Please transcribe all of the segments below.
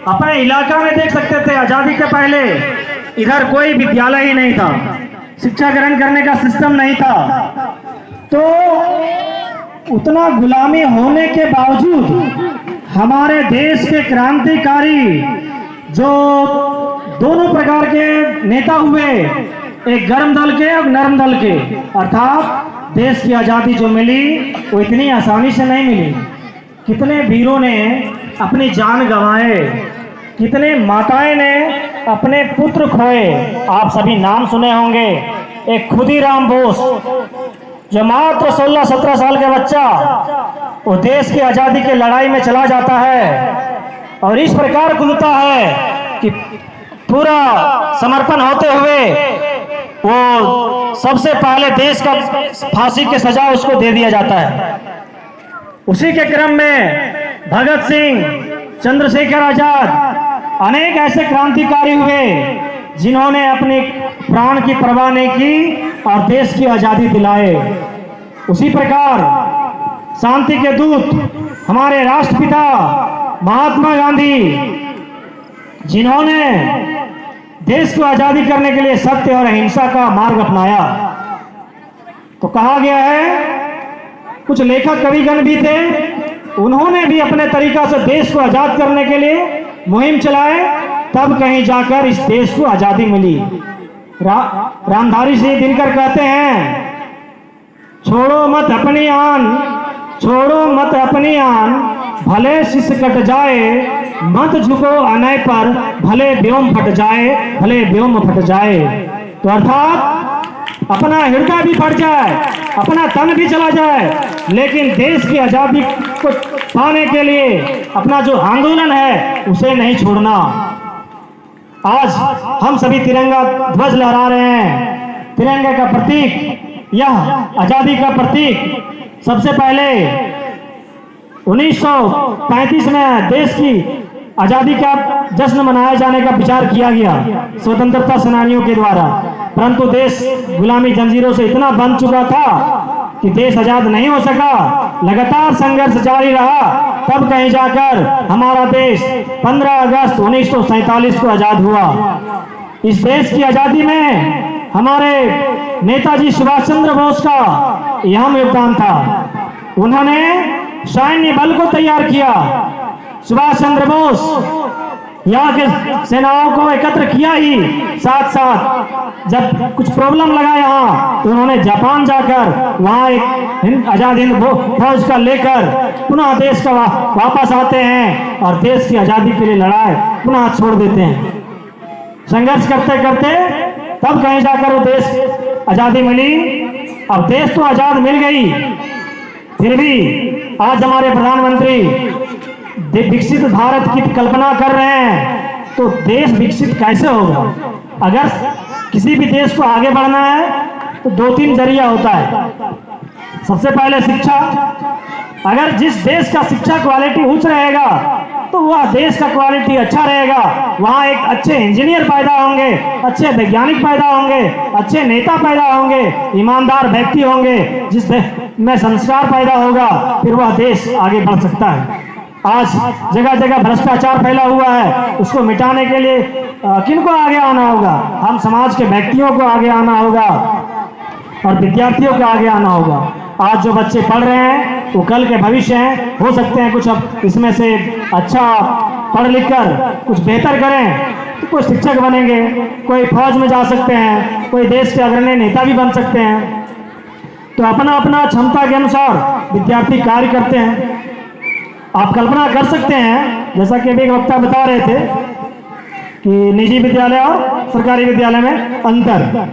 अपने इलाका में देख सकते थे आज़ादी के पहले इधर कोई विद्यालय ही नहीं था, शिक्षा ग्रहण करने का सिस्टम नहीं था। तो उतना गुलामी होने के बावजूद हमारे देश के क्रांतिकारी जो दोनों प्रकार के नेता हुए, एक गर्म दल के और नरम दल के, अर्थात देश की आज़ादी जो मिली वो इतनी आसानी से नहीं मिली। कितने वीरों ने अपनी जान गंवाए, कितने माताएं ने अपने पुत्र खोए। आप सभी नाम सुने होंगे। एक खुदीराम बोस जो मात्र 16-17 साल का बच्चा वो देश की आज़ादी की लड़ाई में चला जाता है और इस प्रकार कूदता है कि पूरा समर्पण होते हुए वो सबसे पहले देश का फांसी की सजा उसको दे दिया जाता है। उसी के क्रम में भगत सिंह, चंद्रशेखर आजाद, अनेक ऐसे क्रांतिकारी हुए जिन्होंने अपने प्राण की परवाह नहीं की और देश की आज़ादी दिलाए। उसी प्रकार शांति के दूत हमारे राष्ट्रपिता महात्मा गांधी, जिन्होंने देश को आज़ादी करने के लिए सत्य और अहिंसा का मार्ग अपनाया। तो कहा गया है, कुछ लेखक कविगण भी थे, उन्होंने भी अपने तरीका से देश को आज़ाद करने के लिए मुहिम चलाए, तब कहीं जाकर इस देश को आज़ादी मिली। रामधारी सिंह दिनकर कहते हैं, छोड़ो मत अपनी आन, छोड़ो मत अपनी आन, भले शीश कट जाए, मत झुको अनय पर, भले व्योम फट जाए, भले व्योम फट जाए। तो अर्थात अपना हृदय भी फट जाए, अपना तन भी चला जाए, लेकिन देश की आज़ादी को पाने के लिए अपना जो आंदोलन है उसे नहीं छोड़ना। आज हम सभी तिरंगा ध्वज लहरा रहे हैं। तिरंगे का प्रतीक, यह आज़ादी का प्रतीक सबसे पहले 1935 में देश की आज़ादी का जश्न मनाए जाने का विचार किया गया स्वतंत्रता सेनानियों के द्वारा, परंतु देश गुलामी जंजीरों से इतना बंध चुका था कि देश आज़ाद नहीं हो सका। लगातार संघर्ष जारी रहा, तब कहीं जाकर हमारा देश 15 अगस्त 1947 को आज़ाद हुआ। इस देश की आज़ादी में हमारे नेताजी सुभाष चंद्र बोस का अहम योगदान था। उन्होंने सैन्य बल को तैयार किया। सुभाष चंद्र बोस यहाँ के सेनाओं को एकत्र किया ही, साथ साथ जब कुछ प्रॉब्लम लगा यहाँ तो उन्होंने जापान जाकर वहाँ एक आज़ाद हिंद फौज का लेकर पुनः देश का वापस आते हैं और देश की आज़ादी के लिए लड़ाई पुनः छोड़ देते हैं। संघर्ष करते करते तब कहीं जाकर वो देश आज़ादी मिली। अब देश तो आज़ाद मिल गई, फिर भी आज हमारे प्रधानमंत्री विकसित भारत की कल्पना कर रहे हैं, तो देश विकसित कैसे होगा? अगर किसी भी देश को आगे बढ़ना है तो 2-3 जरिया होता है। सबसे पहले शिक्षा। अगर जिस देश का शिक्षा क्वालिटी उच्च रहेगा तो वह देश का क्वालिटी अच्छा रहेगा, वहाँ एक अच्छे इंजीनियर पैदा होंगे, अच्छे वैज्ञानिक पैदा होंगे, अच्छे नेता पैदा होंगे, ईमानदार व्यक्ति होंगे, जिस में संस्कार पैदा होगा, फिर वह देश आगे बढ़ सकता है। आज जगह जगह भ्रष्टाचार फैला हुआ है, उसको मिटाने के लिए किनको आगे आना होगा? हम समाज के व्यक्तियों को आगे आना होगा और विद्यार्थियों को आगे आना होगा। आज जो बच्चे पढ़ रहे हैं वो कल के भविष्य हैं। हो सकते हैं कुछ अब इसमें से अच्छा पढ़ लिख कर कुछ बेहतर करें तो कोई शिक्षक बनेंगे, कोई फौज में जा सकते हैं, कोई देश के अग्रणी नेता भी बन सकते हैं। तो अपना अपना क्षमता के अनुसार विद्यार्थी कार्य करते हैं। आप कल्पना कर सकते हैं, जैसा कि अभी एक वक्ता बता रहे थे कि निजी विद्यालय और सरकारी विद्यालय में अंतर,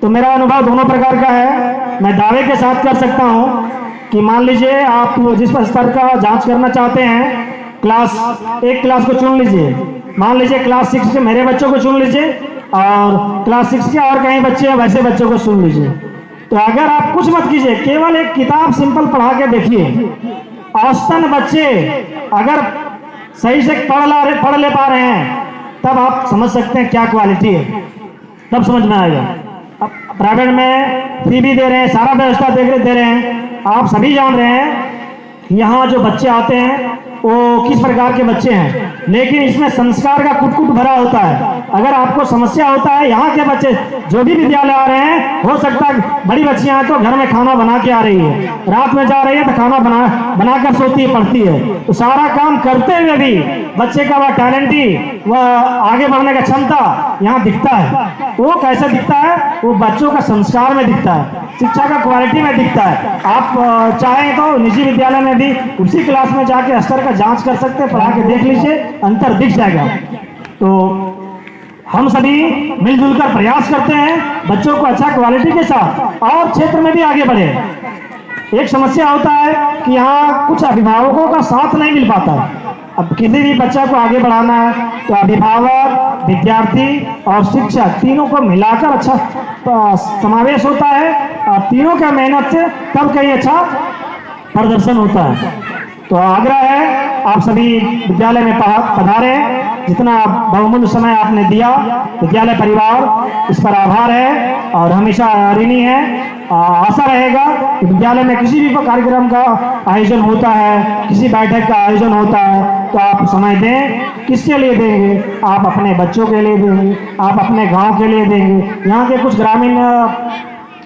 तो मेरा अनुभव दोनों प्रकार का है। मैं दावे के साथ कर सकता हूं कि मान लीजिए आप जिस स्तर का जांच करना चाहते हैं, एक क्लास को चुन लीजिए। मान लीजिए क्लास 6 के मेरे बच्चों को चुन लीजिए और क्लास 6 के और कहीं बच्चे हैं वैसे बच्चों को चुन लीजिए। तो अगर आप कुछ मत कीजिए, केवल एक किताब सिंपल पढ़ा के देखिए, औसतन बच्चे अगर सही से पढ़ ले पा रहे हैं तब आप समझ सकते हैं क्या क्वालिटी है, तब समझ में आएगा। अब प्राइवेट में फ्री भी दे रहे हैं, सारा व्यवस्था दे रहे हैं। आप सभी जान रहे हैं यहाँ जो बच्चे आते हैं वो किस प्रकार के बच्चे हैं, लेकिन इसमें संस्कार का कुट-कुट भरा होता है। अगर आपको समस्या होता है, यहाँ के बच्चे जो भी विद्यालय आ रहे हैं, हो सकता है बड़ी बच्चियां हैं तो घर में खाना बना के आ रही है, रात में जा रही है तो खाना बनाकर सोती है, पढ़ती है, तो सारा काम करते हुए भी बच्चे का वह टैलेंट ही, वह आगे बढ़ने का क्षमता यहाँ दिखता है। वो कैसे दिखता है? वो बच्चों का संस्कार में दिखता है, शिक्षा का क्वालिटी में दिखता है। आप चाहें तो निजी विद्यालय में भी उसी क्लास में जाके स्तर का जांच कर सकते हैं, पढ़ा के देख लीजिए, अंतर दिख जाएगा। तो हम सभी मिलजुल कर प्रयास करते हैं बच्चों को अच्छा क्वालिटी के साथ और क्षेत्र में भी आगे बढ़े। एक समस्या होता है कि यहाँ कुछ अभिभावकों का साथ नहीं मिल पाता है। अब किसी भी बच्चा को आगे बढ़ाना है तो अभिभावक, विद्यार्थी और शिक्षक तीनों को मिलाकर अच्छा समावेश होता है, और तीनों का मेहनत से तब कहीं अच्छा प्रदर्शन होता है। तो आग्रह है आप सभी विद्यालय में पधारे, जितना बहुमूल्य समय आपने दिया, विद्यालय परिवार इस पर आभार है और हमेशा ऋणी है। आशा रहेगा कि विद्यालय में किसी भी कार्यक्रम का आयोजन होता है, किसी बैठक का आयोजन होता है, तो आप समय दें। किसके लिए देंगे? आप अपने बच्चों के लिए देंगे, आप अपने गांव के लिए देंगे। यहाँ के कुछ ग्रामीण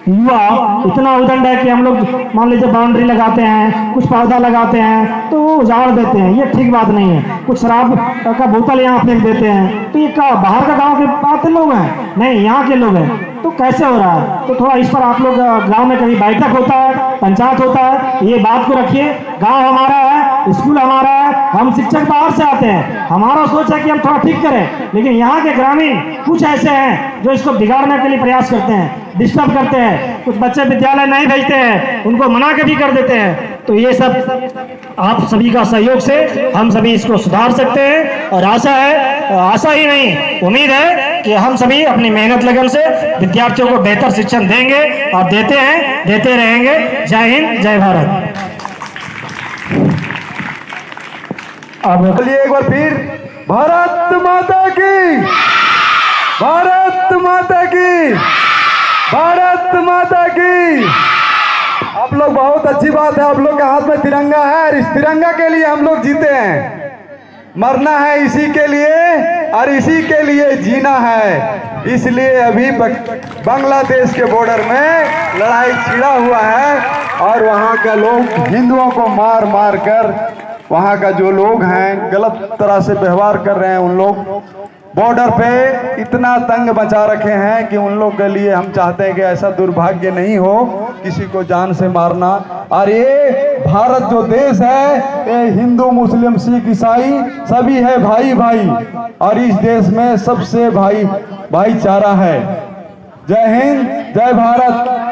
युवा इतना उदंड है कि हम लोग मान लीजिए बाउंड्री लगाते हैं, कुछ पौधा लगाते हैं तो वो उजाड़ देते हैं, ये ठीक बात नहीं है। कुछ शराब का बोतल यहाँ फेंक देते हैं, तो ये क्या बाहर का गांव के आते लोग हैं? नहीं, यहाँ के लोग हैं। तो कैसे हो रहा है? तो थोड़ा इस पर आप लोग गांव में कभी बैठक होता है, पंचायत होता है, ये बात को रखिए। गांव हमारा है, स्कूल हमारा है, हम शिक्षक बाहर से आते हैं, हमारा सोच है कि हम थोड़ा ठीक करें, लेकिन यहाँ के ग्रामीण कुछ ऐसे हैं जो इसको बिगाड़ने के लिए प्रयास करते हैं, डिस्टर्ब करते हैं। कुछ बच्चे विद्यालय नहीं भेजते हैं, उनको मना के भी कर देते हैं। तो ये सब आप सभी का सहयोग से हम सभी इसको सुधार सकते हैं, और आशा है, आशा ही नहीं उम्मीद है कि हम सभी अपनी मेहनत लगन से विद्यार्थियों को बेहतर शिक्षण देंगे और देते हैं, देते रहेंगे। जय हिंद, जय भारत। अब बोलिए एक बार फिर, भारत माता की, भारत माता की, भारत माता की। आप लोग, बहुत अच्छी बात है, आप लोग के हाथ में तिरंगा है और इस तिरंगा के लिए हम लोग जीते हैं। मरना है इसी के लिए और इसी के लिए जीना है। इसलिए अभी बांग्लादेश के बॉर्डर में लड़ाई छिड़ा हुआ है और वहाँ के लोग हिंदुओं को मार मार कर, वहाँ का जो लोग हैं गलत तरह से व्यवहार कर रहे हैं, उन लोग बॉर्डर पे इतना तंग मचा रखे हैं कि उन लोग के लिए हम चाहते हैं कि ऐसा दुर्भाग्य नहीं हो किसी को जान से मारना। और ये भारत जो देश है, ये हिंदू, मुस्लिम, सिख, ईसाई सभी है भाई भाई, और इस देश में सबसे भाईचारा है। जय हिंद, जय भारत।